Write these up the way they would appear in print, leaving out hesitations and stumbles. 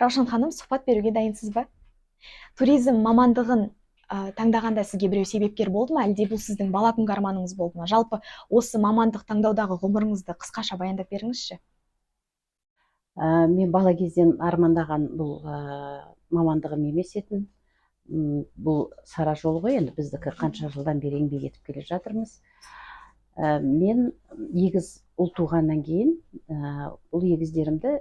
Раушан ханым, сұхбат беруге дайынсыз ба? Туризм мамандығын таңдағанда сізге біреу себепкер болды ма, әлде бұл сіздің бала күнгі арманыңыз болды ма? Жалпы осы мамандық таңдаудағы ғұмырыңызды қысқаша баяндап беріңізші. Мен бала кезден армандаған бұл мамандығым емес етін. Бұл сара жол ғой, енді біздікі қанша жылдан бері еңбек етіп келе жатырмыз. Мен егіз ұл туғаннан кейін, бұл егіздерімді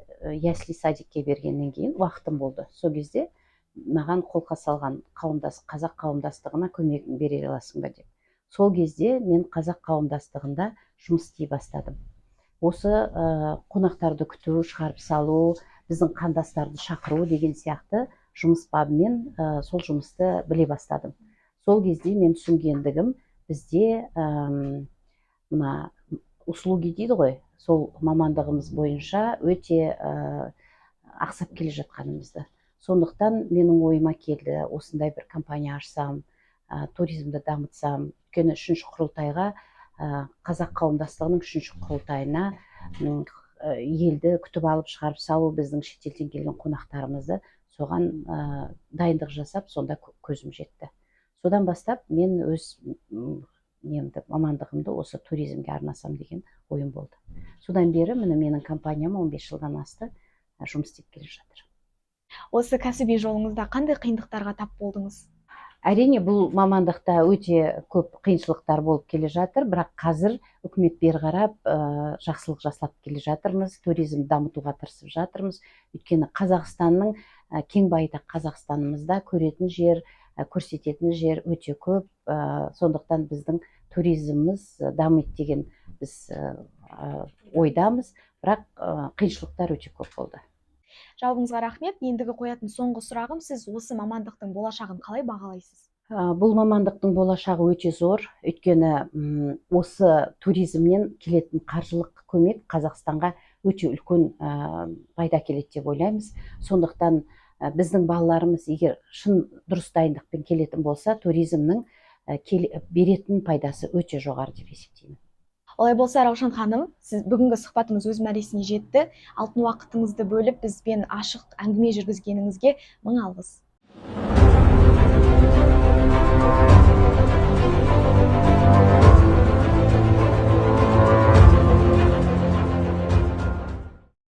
ясли садикке бергеннен кейін уақытым болды. Сол кезде маған қолқа салған қазақ қауымдастығына көмегін бере аласың ба деп. Сол кезде мен қазақ қауымдастығында жұмыс істей бастадым. Осы қонақтарды күту, шығарып салу, біздің қандастарды шақыру деген сияқты жұмыс бабымен сол жұмысты біле бастадым. Сол кезде мен түсінгендігім, бізде мына услуги дейді ғой, сол мамандығымыз бойынша өте ақсап келе жатқанымызды. Сондықтан менің ойыма келді, осындай бір компания ашсам, туризмді дамытсам. Өйткені үшінші құрылтайға, қазақ қауымдастығының үшінші құрылтайына елді күтіп алып шығарып салу, біздің шетелден келген қонақтарымызды соған дайындық жасап, сонда көзім жетті. Содан бастап мен өз мамандығымды осы туризмге арнасам деген ойым болды. Содан бері міне менің компаниям 15 жылдан асты жұмыс істеп келе жатыр. Осы кәсіби жолыңызда қандай қиындықтарға тап болдыңыз? Әрине, бұл мамандықта өте көп қиыншылықтар болып келе жатыр, бірақ қазір үкімет бері қарап жақсылық жасап келе жатырмыз, туризм дамытуға тырысып жатырмыз. Өйткені Қазақстанның кең байтақ Қазақстанымызда көретін жер, көрсететін жер өте көп. Сондықтан біздің туризміміз дамиды деген біз ойдамыз, бірақ қиыншылықтар өте көп болды. Жауабыңызға рахмет. Ендігі қоятын соңғы сұрағым, сіз осы мамандықтың болашағын қалай бағалайсыз? Бұл мамандықтың болашағы өте зор. Өйткені осы туризмнен келетін қаржылық көмек Қазақстанға өте үлкен пайда келеді деп ойлаймыз. Сондықтан біздің балаларымыз егер шын дұрыс дайындықпен келетін болса, туризмнің беретін пайдасы өте жоғары деп есептеймін. Олай болса, Раушан ханым, сіз бүгінгі сұхбатымыз өз мәресіне жетті. Алтын уақытыңызды бөліп бізбен ашық әңгіме жүргізгеніңізге мың алғыс.